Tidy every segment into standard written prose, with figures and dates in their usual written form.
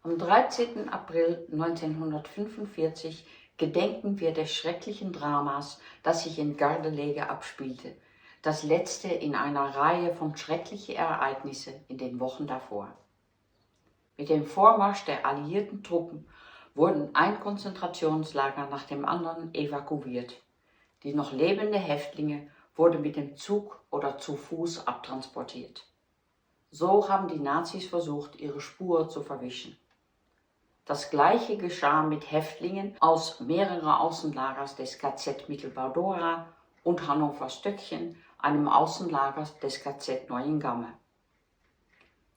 Am 13. April 1945 gedenken wir des schrecklichen Dramas, das sich in Gardelege abspielte, das letzte in einer Reihe von schrecklichen Ereignissen in den Wochen davor. Mit dem Vormarsch der alliierten Truppen wurden ein Konzentrationslager nach dem anderen evakuiert. Die noch lebenden Häftlinge wurden mit dem Zug oder zu Fuß abtransportiert. So haben die Nazis versucht, ihre Spur zu verwischen. Das Gleiche geschah mit Häftlingen aus mehreren Außenlagers des KZ Mittelbau-Dora und Hannover-Stöckchen, einem Außenlager des KZ Neuengamme.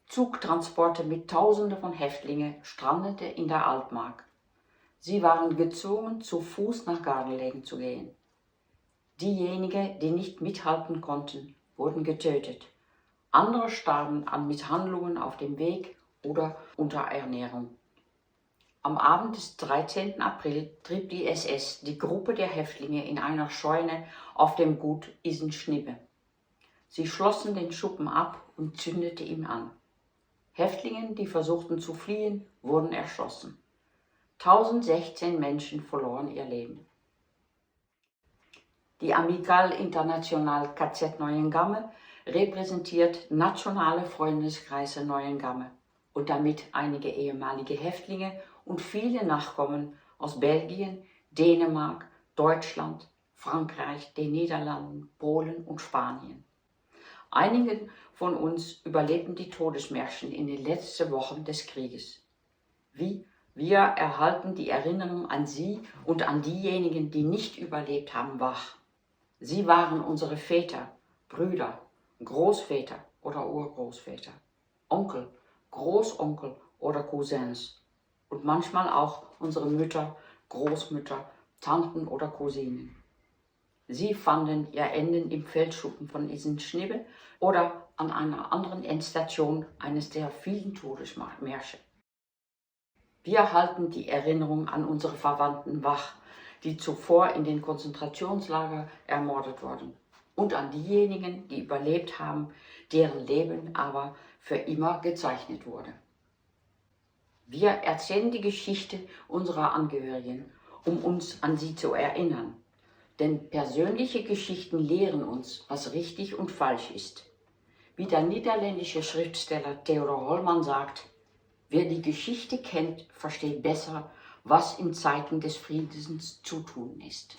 Zugtransporte mit Tausenden von Häftlingen strandeten in der Altmark. Sie waren gezwungen, zu Fuß nach Gardelegen zu gehen. Diejenigen, die nicht mithalten konnten, wurden getötet. Andere starben an Misshandlungen auf dem Weg oder Unterernährung. Am Abend des 13. April trieb die SS die Gruppe der Häftlinge in einer Scheune auf dem Gut Isenschnibbe. Sie schlossen den Schuppen ab und zündeten ihn an. Häftlinge, die versuchten zu fliehen, wurden erschossen. 1016 Menschen verloren ihr Leben. Die Amicale Internationale KZ Neuengamme repräsentiert nationale Freundeskreise Neuengamme und damit einige ehemalige Häftlinge und viele Nachkommen aus Belgien, Dänemark, Deutschland, Frankreich, den Niederlanden, Polen und Spanien. Einige von uns überlebten die Todesmärschen in den letzten Wochen des Krieges. Wir erhalten die Erinnerung an sie und an diejenigen, die nicht überlebt haben, wach. Sie waren unsere Väter, Brüder, Großväter oder Urgroßväter, Onkel, Großonkel oder Cousins und manchmal auch unsere Mütter, Großmütter, Tanten oder Cousinen. Sie fanden ihr Ende im Feldschuppen von Isenschnibbe oder an einer anderen Endstation eines der vielen Todesmärsche. Wir halten die Erinnerung an unsere Verwandten wach, die zuvor in den Konzentrationslagern ermordet wurden, und an diejenigen, die überlebt haben, deren Leben aber für immer gezeichnet wurde. Wir erzählen die Geschichte unserer Angehörigen, um uns an sie zu erinnern. Denn persönliche Geschichten lehren uns, was richtig und falsch ist. Wie der niederländische Schriftsteller Theodor Holman sagt: Wer die Geschichte kennt, versteht besser, was in Zeiten des Friedens zu tun ist.